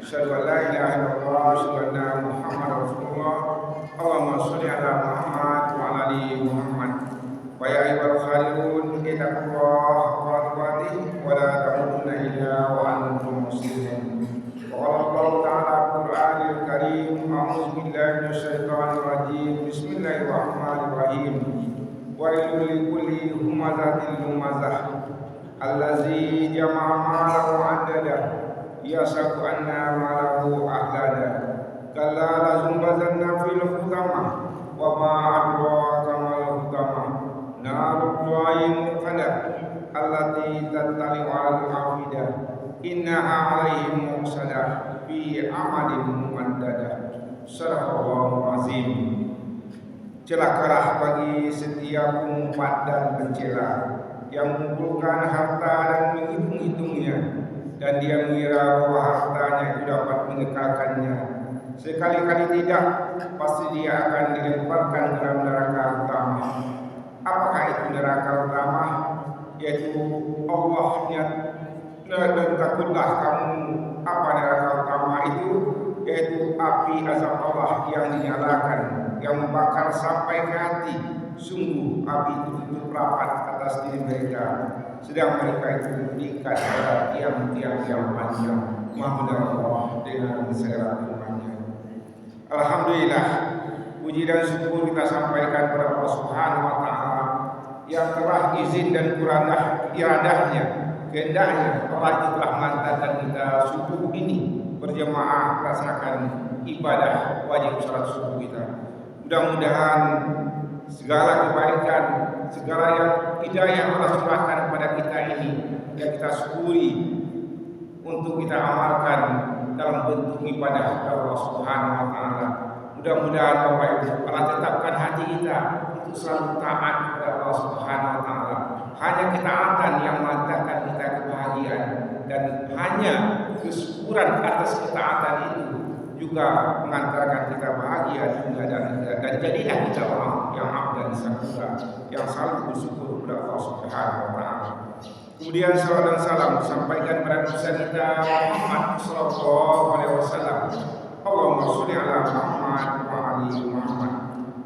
Asyhadu an la ilaha illallah wa asyhadu anna Muhammadar Rasulullah. Allahumma sholli ala Muhammad wa ala ali Muhammad. Wa ya ayyuhal khalidun ittaqullaha haqqa tuqatih wa la tamutunna illa wa antum muslimun. Wa qala Allah ta'ala Al-Qur'anil Karim, a'udzu billahi minasyaitonir rajim. Bismillahirrahmanirrahim. Wailul likulli humazatil lumazah allazi jama'a malahu 'addada yasaku anna malahu ahlada kalla lazumazanna fil hutamah wa ma adraka mal hutamah narullahi muqadah allati tattali'u 'alal afidah innaha 'alaihim muqsadah fi amalin mumaddadah. Sadaqallahu azim. Celakalah bagi setiap pengumpat dan pencela yang mengumpulkan harta dan menghitung-hitungnya, dan dia mengira bahwa hartanya itu dapat mengekalkannya. Sekali-kali tidak, pasti dia akan dilemparkan dalam neraka utama. Apakah itu neraka utama? Yaitu Allahnya. Dan takutlah kamu, apa neraka utama itu? Yaitu api azab Allah yang dinyalakan, yang membakar sampai ke hati. Sungguh api itu tutup rapat atas diri mereka, sedang mereka itu diikat pada tiang-tiang yang panjang. Maha Allah dengan segala firman-Nya. Alhamdulillah, puji dan syukur kita sampaikan kepada Allah Subhanahu wa taala yang telah izin dan kuranah iradahnya, kehendaknya Allah itu telah mengantarkan kita subuh ini berjemaah melaksanakan ibadah wajib salat subuh kita. Mudah-mudahan segala kebaikan, segala yang hidayah Allah curahkan kepada kita ini yang kita syukuri untuk kita amalkan dalam bentuk ibadah kepada Allah Subhanahu wa taala. Mudah-mudahan Bapak Ibu Allah tetapkan hati kita untuk selalu taat kepada Allah Subhanahu wa taala. Hanya ketaatan yang mengantarkan kita kebahagiaan, dan hanya kesyukuran atas ketaatan itu juga mengantarkan kita bahagia dunia dan akhirat. Dan jadilah kita orang yang abdan syakura, yang selalu bersyukur kepada Allah Subhanahu wa taala. Kemudian salawat dan salam disampaikan kepada Nabi kita Muhammad sallallahu alaihi wasallam. Allahumma sholli ala Muhammad wa ali Muhammad.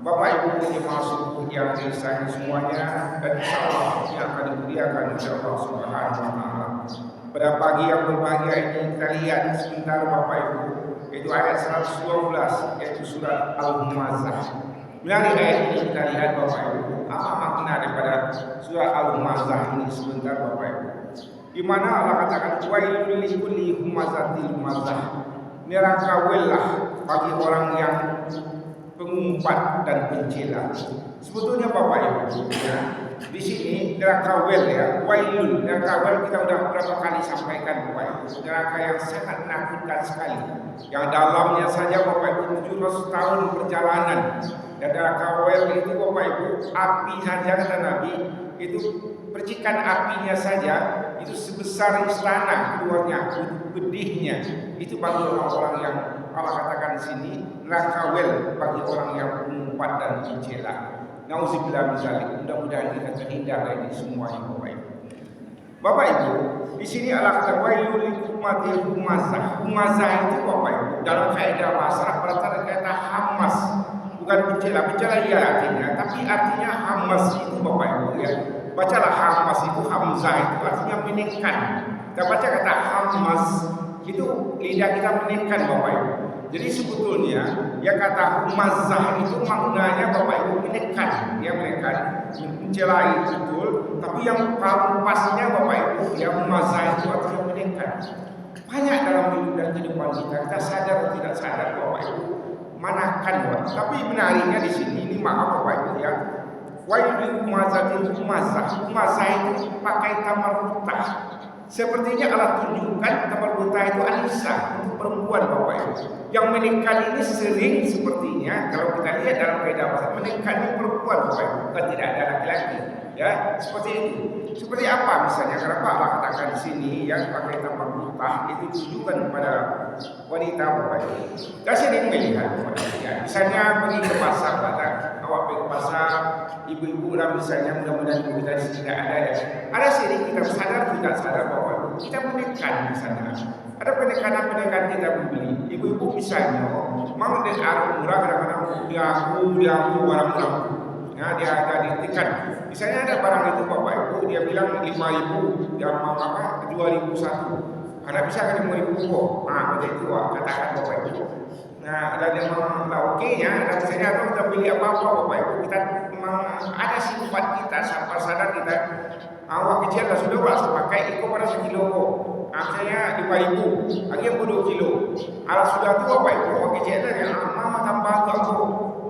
Bapak Ibu jemaah subuh yang disayangi semuanya, dan insyaallah yang akan dimuliakan oleh Allah Subhanahu wa taala. Pada pagi yang berbahagia ini kita lihat sebentar Bapak Ibu, yaitu ayat 112, yaitu surat Al-Humazah. Dari ayat ini kita lihat Bapak Ibu, apa makna daripada surat Al-Humazah ini sebentar Bapak Ibu. Di mana Allah katakan wailul likulli humazatil lumazah. Neraka welah bagi orang yang pengumpat dan pencela. Sebetulnya Bapak Ibu, ya, di sini neraka wel, ya, wailul. Neraka wel kita sudah berapa kali sampaikan Bapak Ibu. Neraka yang sangat menakutkan sekali. Yang dalamnya saja Bapak Ibu 700 tahun perjalanan. Dan neraka wel itu Bapak Ibu, api saja kata Nabi, itu percikan apinya saja itu sebesar istana keluarnya, bedihnya. Itu bagi orang-orang yang Allah katakan di sini neraka wel bagi orang yang mengumpat dan mencela. Nauzubillah min dzalik. Mudah-mudahan kita terhindar dari semuanya Bapak Ibu. Bapak Ibu, di sini Allah kata wailul likumati humazah. Humazah itu Bapak Ibu dalam kaidah bahasa berarti kata hamas, bukan pencela. Pencela iya artinya, tapi artinya hamas itu Bapak Ibu, ya. Bacalah hamas itu, hamzah itu artinya menekan. Kita baca kata hamas itu lidah kita menekan Bapak Ibu. Jadi sebetulnya ya kata humazah itu maknanya Bapak Ibu menekan, ya menekan, mencelai betul. Tapi yang paling pasnya Bapak Ibu, ya humazah itu artinya menekan. Banyak dalam hidup dan kehidupan kita sadar atau tidak sadar Bapak Ibu manakan Bapak. Tapi menariknya di sini ini maaf Bapak Ibu, ya. Wailul humazatil humazah. Humazah itu pakai tamarutah. Sepertinya Allah tunjukkan tamarutah itu anisa untuk perempuan Bapak Ibu. Yang menekan ini sering sepertinya kalau kita lihat dalam kaidah bahasa menekan ini perempuan Bapak Ibu, bukan tidak ada laki-laki. Ya, seperti itu. Seperti apa misalnya? Kenapa Allah katakan di sini yang pakai tamarutah itu tunjukkan kepada wanita Bapak Ibu. Kita sering melihat Bapak Ibu, ya. Misalnya pergi ke pasar, awak pergi ke pasar, ibu-ibu lah misalnya, mudah-mudahan ibu kita di sini tidak ada, ya. Ada sering kita sadar tidak sadar bahwa kita menekan di sana. Ada penekanan-penekanan kita membeli. Ibu-ibu misalnya, mau dia arung murah kadang-kadang dia aku barang-barang. Ya, dia ada dihentikan. Misalnya ada barang itu Bapak Ibu, dia bilang 5.000, dia mau apa? 2.001. Karena bisa kan 5.000 kok. Nah, begitu katakan Bapak Ibu. Nah, dan yang oke ya, dan misalnya atau kita beli apa-apa Bapak Ibu, kita memang ada sifat kita, sampai sadar kita awak kecil lah sudah wak pakai ikut pada sekilo kok. Nah, misalnya 5.000, lagi yang 2 kilo. Alah sudah tu Bapak Ibu, awak kecil lah ya, mama tambah tu aku.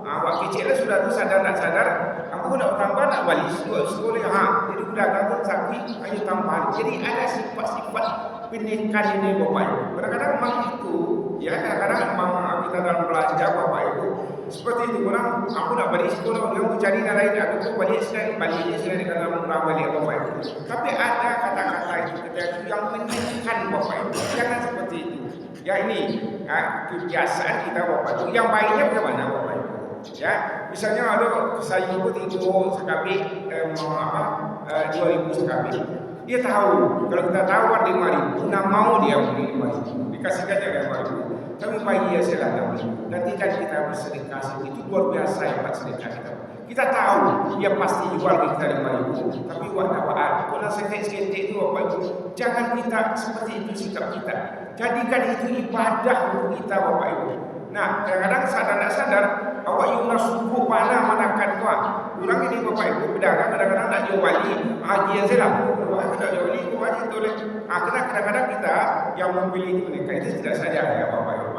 Awak kecil lah sudah tu sadar tak sadar, aku nak tambah nak balik sekolah jadi sudah kata sakit, ayo tambah. Jadi ada sifat-sifat pendidikan ini Bapak Ibu. Kadang-kadang memang itu, ya kadang-kadang memang kita dalam belanja Bapak Ibu. Seperti itu orang, aku nak balik sekolah, dia mau cari yang lain, aku balik baliknya sudah dikatakan murah balik Bapak Ibu. Tapi ada kata-kata itu yang menyedihkan Bapak Ibu. Jangan seperti itu. Ya ini kebiasaan kita Bapak Ibu. Yang baiknya bagaimana Bapak Ibu? Ya, misalnya ada saya ikut itu sekali 2.000 sekali. Dia tahu kalau kita tawar 5.000, nak mau dia beli 5.000, dikasihkan dia 5.000. Tapi bagi dia silakan. Nanti kan kita bersedekah itu luar biasa ya Pak sedekah kita. Kita tahu dia pasti jual kita 5.000, tapi wadah kalau sedikit itu Bapak Ibu, jangan kita seperti itu sikap kita. Jadikan itu ibadah untuk kita Bapak Ibu. Nah, kadang-kadang sadar tak sadar, awak yang nak subuh mana manakan kuat. Orang ini Bapak Ibu pedagang kadang-kadang nak jual wali, haji yang silap. Orang nak jual wali, haji itu oleh. Kadang-kadang kita yang membeli itu mereka itu tidak sadar ya Bapak Ibu.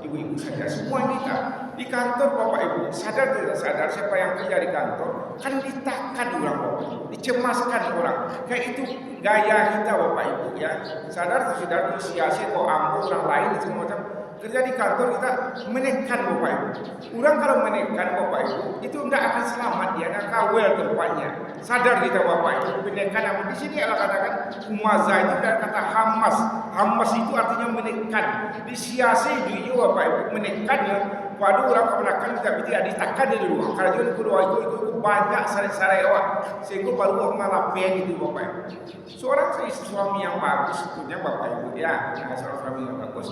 Ibu-ibu saja semua kita di kantor Bapak Ibu sadar tidak sadar siapa yang kerja di kantor kan ditakan orang Bapak Ibu, dicemaskan orang. Kayak itu gaya kita Bapak Ibu ya. Sadar tidak sia-sia kok ambil orang lain semua macam. Kerja di kantor kita menekan Bapak Ibu. Orang kalau menekan Bapak Ibu itu tidak akan selamat dia, akan kawel tempatnya. Sadar kita Bapak Ibu menekan. Di sini adalah katakan umazah itu dari kata hamas. Hamas itu artinya menekan. Disiasi juga Bapak Ibu menekannya. Waduh orang kemenakan tapi tidak ditekan dia dulu. Kalau dia kedua itu banyak sarai-sarai awak. Sehingga baru ngalapen itu Bapak Ibu. Seorang suami yang bagus sebetulnya Bapak Ibu ya. Seorang suami yang bagus.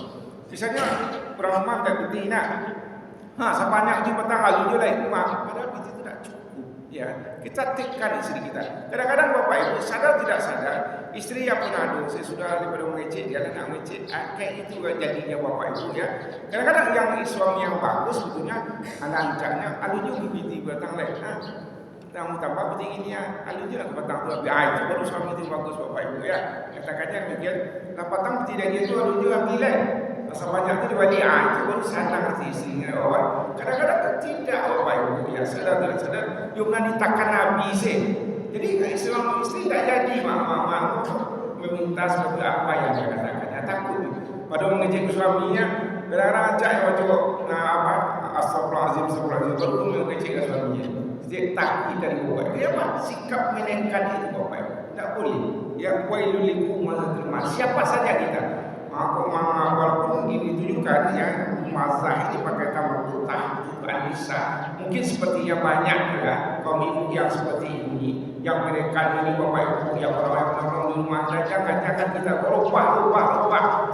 Misalnya orang rumah tak betina, sebanyak di petang lalu dia lain rumah, padahal itu tidak cukup. Ya, kita tekan istri kita. Kadang-kadang Bapak Ibu sadar tidak sadar, istri yang pun saya sudah daripada mengecek dia nak mengecek, kayak itu jadinya Bapak Ibu ya. Kadang-kadang yang suami yang bagus sebetulnya anak-anaknya, alunya begitu batang lain. Kamu tambah penting ini ya, alunya nak batang tu, itu baru suami itu bagus Bapak Ibu ya. Katakannya demikian, patang tidak dia tu alunya ambil masa banyak itu dibalik itu baru sadar istrinya orang. Kadang-kadang tidak Bapak Ibu ya sadar tidak sadar dia nak ditakan habis jadi Islam istri tidak jadi mama meminta seperti apa yang dia katakan takut pada mengejek suaminya kadang-kadang ajak astagfirullahaladzim baru mengejek suaminya dia takut dari Bapak dia apa sikap menekan itu Bapak Ibu tidak boleh yang wailul likum siapa saja kita walaupun ini ditujukan ya mazhab ini pakai tambah tutah Anissa mungkin sepertinya banyak ya kaum ibu yang seperti ini yang mereka ini Bapak Ibu yang orang-orang di rumah jangan kita rubah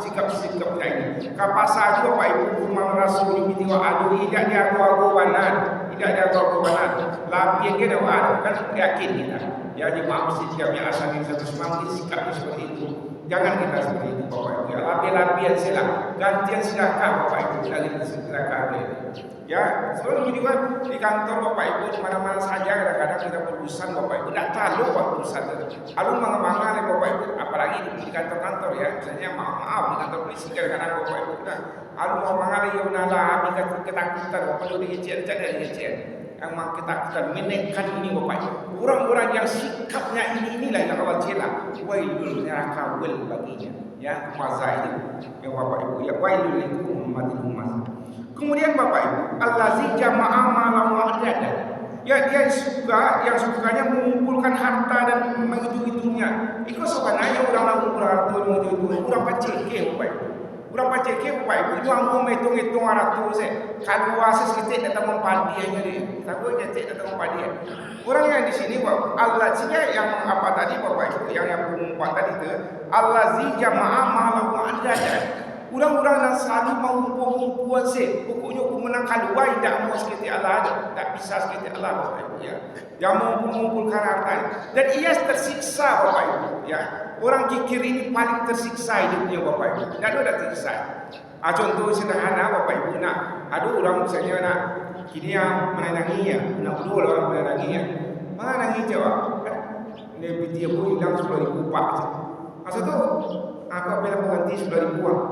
sikap-sikap kita ini kapasa juga Bapak Ibu rumah rasul ini aduh tidak dia kawan-kawanan lapien kita kan yakin kita ya di maaf sikapnya asal yang satu semangat sikapnya seperti itu. Jangan kita seperti itu Bapak Ibu ya. Lapian silah, gantian silahkah Bapak Ibu dari silahkah ya. Selalu juga di kantor Bapak Ibu di mana-mana saja kadang-kadang kita berurusan Bapak Ibu tidak tahu Pak berurusan lalu mengemangkan ya Bapak Ibu apalagi di kantor-kantor ya misalnya maaf di kantor polisi kadang-kadang Bapak Ibu lalu mengemangkan ya unala habis ketakutan Bapak Ibu dikecil yang kita menekan ini Bapak Ibu. Orang-orang yang sikapnya inilah yang Allah cela. Wailul neraka wel baginya. Ya, mazah itu yang Bapak Ibu. Ya wailul likum ummatil ummah. Kemudian Bapak Ibu, allazi jama'a malam wa'dada. Ya dia yang sukanya mengumpulkan harta dan menghitung-hitungnya. Itu sebenarnya orang harta menghitung-hitung, orang paceke Bapak Ibu. Orang paceke Bapak Ibu, itu anggung menghitung-hitung harta kalau wasis kita datang mempadianya dia. Takut kita datang mempadian. Orang yang di sini Allah yang apa tadi Bapak Ibu yang pengumpulan tadi itu allazi jama'a malam wa'dada. Orang-orang yang selalu mengumpul-ngumpul sih. Pokoknya aku menang keluar, tidak mau seperti Allah ada. Tak bisa seperti Allah, Bapak Ibu. Ya. Yang mengumpulkan hartanya. Dan ia tersiksa, Bapak Ibu. Ya. Orang kikir ini paling tersiksa hidupnya, Bapak Ibu. Dan dia tersiksa. Contoh sederhana, Bapak Ibu. Nah, ada orang misalnya nak kini yang menangi ya. Nak dua orang menangi ya. Mana nangis jawab? Dia dia pun hilang 10.000 pak. Masa tu aku apabila berhenti 10.000 uang.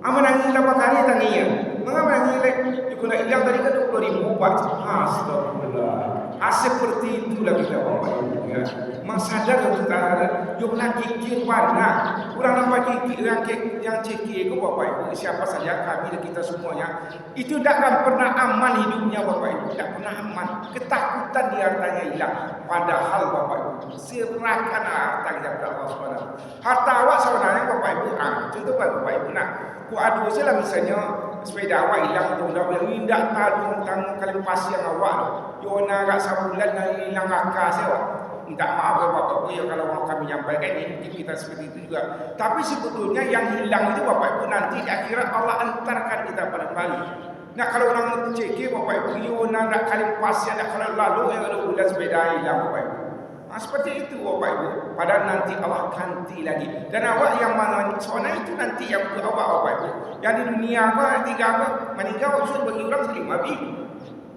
Ama nangis berapa kali tanya? Mengapa nangis lek? Aku nak hilang tadi kan 20.000 pak. Astagfirullah. Seperti itulah kita Bapak Ibu ya. Masadar kita yo nak kikir mana. Orang nampak kikir yang cekik ke Bapak Ibu. Siapa saja kami dan kita semuanya itu tidak akan pernah aman hidupnya Bapak Ibu. Tidak pernah aman. Ketakutan di hartanya hilang. Padahal Bapak Ibu serahkan harta kita kepada Allah Subhanahu. Harta awak sebenarnya Bapak Ibu contoh Bapak Ibu nak ku adu saja misalnya sepeda awak hilang tu dah yang indah tanggung kali pas yang awak yo nak agak sebulan dah hilang akal saya minta maaf Bapak Ibu ya kalau kami menyampaikan ini mungkin kita seperti itu juga, tapi sebetulnya yang hilang itu Bapak Ibu nanti di akhirat Allah antarkan kita pada kembali. Nah kalau orang cekik Bapak Ibu yo nak kali pas yang nak kalau lalu yang ada bulan sepeda hilang Bapak Ibu. Seperti itu Bapak Ibu. Padahal nanti Allah ganti lagi. Dan awak yang mana soalnya itu nanti yang untuk awak Bapak Ibu. Yang di dunia apa tiga apa meninggal usul bagi orang terima bi.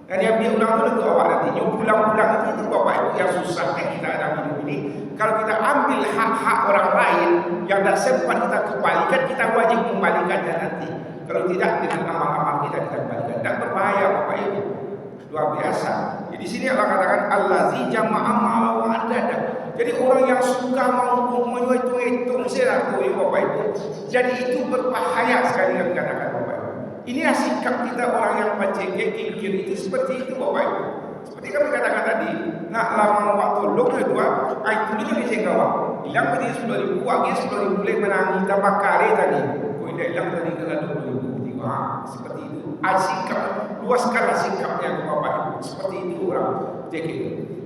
Dan yang dia ulang itu untuk awak nanti. Yang pulang-pulang itu Bapak Ibu yang susah yang kita ada hidup ini. Kalau kita ambil hak-hak orang lain yang tak sempat kita kembalikan, kita wajib kembalikannya nanti. Kalau tidak dengan amal-amal kita kembalikan. Dan berbahaya Bapak Ibu. Luar biasa. Di sini Allah katakan allazi jama'a ma'ahu adada. Jadi orang yang suka menghitung-hitung seratus ya Bapak Ibu. Jadi itu berbahaya sekali yang dikatakan Bapak Ibu. Inilah sikap kita orang yang mencegah kikir itu seperti itu Bapak Ibu. Seperti kami katakan tadi, nak lama waktu log itu itu dia dicegah wak. Hilang tadi 10.000, lagi 10.000 boleh menangi tambah kali tadi. Kau hilang tadi ke 20.000. Seperti itu. Sikap luaskanlah sikapnya Bapak Ibu. Seperti itu orang JK.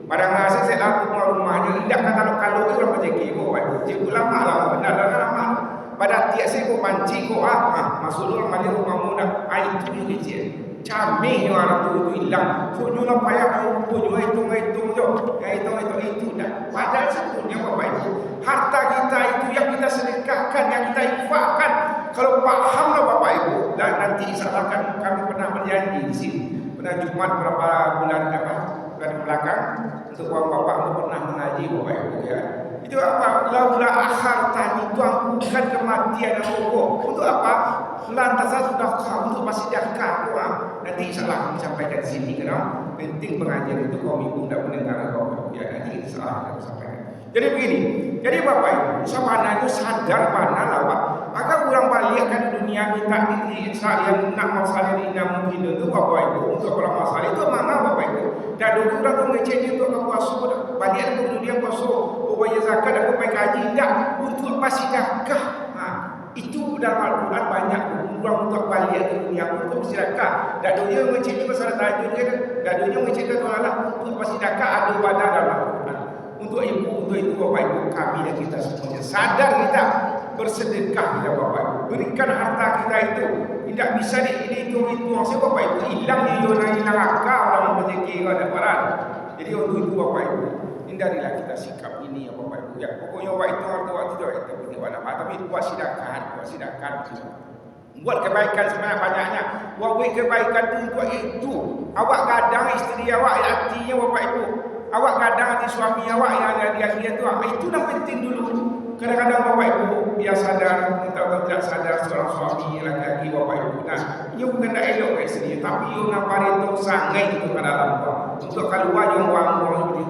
Pada masa saya laku rumahnya tidak kata kalau orang JK Bapak Ibu. JK lama lah benar lama. Pada tiap saya ko panci ko masuk dalam mali rumah muda. Itu dia kecil. Camih yang orang tu hilang. So nyula payah nyula hitung-hitung jo. Hitung-hitung itu dah. Padahal sebetulnya Bapak Ibu, harta kita itu yang kita sedekahkan, yang kita infakkan. Kalau pahamlah Bapak Ibu, dan nanti insyaallah kami pernah berjanji di sini. Pernah Jumat berapa bulan belakang untuk uang Bapak pernah mengaji Bapak Ibu ya. Itu apa? Laula akhartani, Tuhan bukan kematian dan pokok. Untuk apa? Lantas sudah untuk masih jaka uang. Nanti insyaallah kami sampaikan di sini karena penting pengajian itu kaum ibu tidak mendengar Bapak ya. Nanti insyaallah kami sampaikan. Jadi begini. Jadi Bapak Ibu, sama itu sadar mana lawak. Maka orang balikkan dunia minta ini yang nak masalah ini mungkin itu Bapak Ibu untuk orang masalah itu mana Bapak Ibu. Dan dulu tu ngecek itu ke puasa balik ke dunia puasa, bayar zakat dan bayar haji tidak untuk apa sedekah. Itu dalam Al-Quran banyak orang untuk balik ke dunia untuk sedekah. Dan dunia ngecek itu masalah tahajud kan. Dan dunia ngecek itu adalah untuk apa sedekah ada pada dalam Al-Quran. Untuk ibu, untuk itu Bapak Ibu kami dan kita semuanya sadar kita bersedekah kita Bapak Ibu. Berikan harta kita itu. Tidak bisa dihitung-hitung. Saya Bapak Ibu hilang hilang akal orang rezeki ada barat. Jadi untuk itu Bapak Ibu hindarilah kita sikap ini ya Bapak Ibu. Ya pokoknya Bapak itu harta waktu itu kita beri pada tapi buat sedekah. Buat kebaikan sebanyak-banyaknya. Buat kebaikan itu untuk itu. Awak kadang isteri awak hatinya Bapak Ibu. Awak kadang hati suami awak yang ada di akhir itu. Itu yang penting dulu. Kadang-kadang Bapak Ibu dia sadar atau tidak sadar seorang suami laki-laki Bapak Ibu. Nah, ia bukan tak elok ke isteri, tapi ia nampak itu sangat itu pada dalam untuk keluar yang uang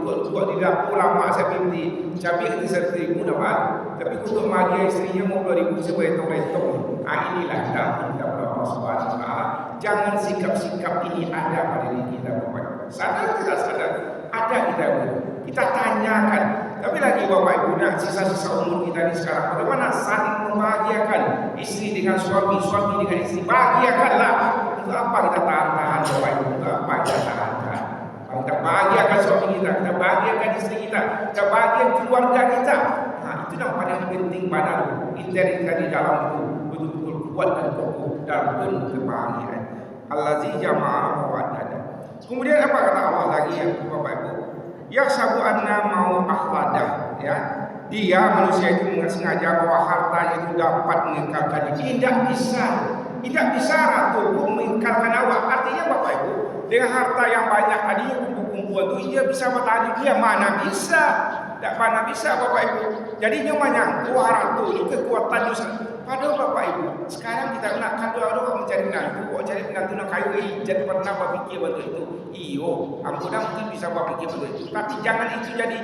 buat di dapur lama saya binti cabai itu 1.000 dapat. Tapi untuk magia istrinya mau 2.000 supaya hitung-hitung. Inilah dalam kita Allah Subhanahu Wa Taala. Jangan sikap-sikap ini ada pada diri kita Bapak Ibu. Sadar tidak sadar ada kita tanyakan. Tapi lagi Bapak Ibu nak sisa-sisa umur kita ini sekarang bagaimana saling membahagiakan istri dengan suami, suami dengan istri. Bahagiakanlah. Untuk apa kita tahan-tahan Bapak Ibu? Untuk apa kita tahan-tahan? Kita bahagiakan suami kita, kita bahagiakan istri kita, kita bahagiakan keluarga kita. Itu yang paling penting pada interior di dalam itu betul-betul kuat dan kokoh dalam penuh kebahagiaan. Allazi jama'a wa adada. Kemudian apa kata Allah lagi ya Bapak Ibu? Yahsabu anna mau ahladah, ya. Dia manusia itu sengaja bahwa hartanya itu dapat mengekalkannya. Tidak bisa ratu mengekalkan awak. Artinya Bapak Ibu, dengan harta yang banyak tadi yang kumpul-kumpul itu ia bisa bertahan. Dia mana bisa? Tak mana bisa Bapak Ibu. Jadinya menyangkut harta itu kekuatan itu. Padahal Bapak Ibu, sekarang kita nak kado mencari menantu, cari menantu nak kayu jadi pernah berpikir betul itu. Iyo, ampun mungkin bisa berpikir betul itu. Tapi jangan itu jadi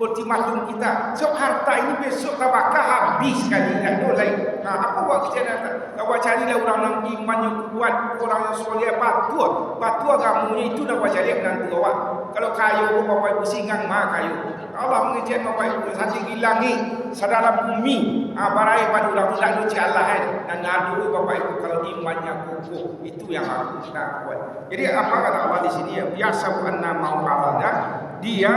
ultimatum kita. So harta ini besok tak bakal habis sekali. Tak boleh. Nah, apa buat kita nak? Kau carilah orang yang iman yang kuat, orang yang soleh, patuh agamunya itu nak cari menantu awak. Kalau kayu Bapak Ibu singang mah kayu. Allah mengizinkan Bapak Ibu setinggi langit, sedalam bumi, barai pada ulang tidak lucu Allah dan ngadu Bapak Ibu kalau imannya kokoh itu yang aku kita kuat. Jadi apa kata Allah di sini ya? Biasa anna mau alada, dia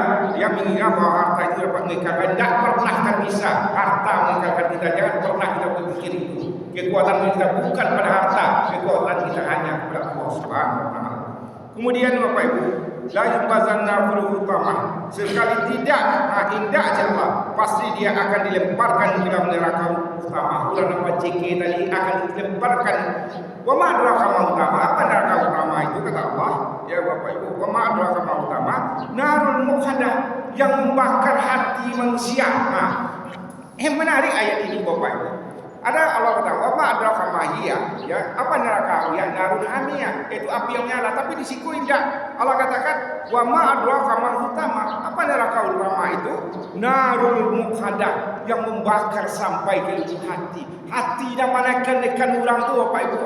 mengira bahwa harta itu dapat mengikat. Tidak pernah akan bisa harta mengikat kita. Jangan pernah kita berpikir itu. Kekuatan kita bukan pada harta, kekuatan kita hanya kepada Allah Subhanahu Wa Taala. Kemudian Bapak Ibu, la yumbazanna fil hutamah. Sekali tidak indah Allah, pasti dia akan dilemparkan ke dalam neraka utama. Ulah nampak CK tadi akan dilemparkan. Wa ma adraka ma utama? Apa neraka utama itu kata Allah? Ya Bapak Ibu, wa ma adraka ma utama? Narul muqadah yang membakar hati manusia. Yang menarik ayat ini Bapak Ibu. Ada Allah kata, wa ma adraka ma hiya, ya. Apa neraka? Ya narun hamiyah, yaitu api yang nyala, tapi di siku indah. Allah katakan, wa ma adraka ma utama. Apa neraka utama itu? Narul muqadah yang membakar sampai ke lubuk hati. Hati dan manakan orang tu Bapak Ibu.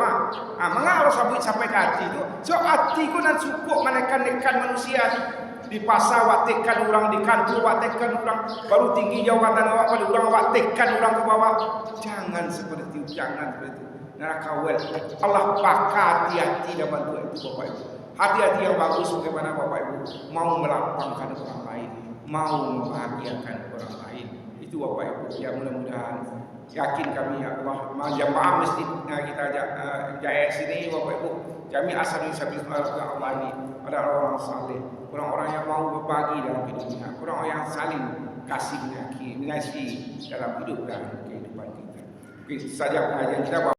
Mengapa Allah sampai ke hati itu? So hati ku nan cukup manakan manusia. Di pasar watekan orang, di kantor watekan orang, baru tinggi jawatan awak pada orang watekan orang ke bawah. Jangan seperti itu, jangan seperti itu. Neraka wel. Allah pakai hati-hati dan bantu itu Bapak Ibu. Hati-hati yang bagus bagaimana Bapak Ibu mau melapangkan orang lain, mau membahagiakan orang lain. Itu Bapak Ibu. Ya mudah-mudahan yakin kami ya Allah jamaah masjid kita jaya sini Bapak Ibu. Kami asal insyaAllah Allah ini adalah orang saleh, orang-orang yang mau berbagi dalam hidupnya, orang-orang yang saling kasih mengasihi dalam hidup dan kehidupan kita. Oke, saja pengajian kita.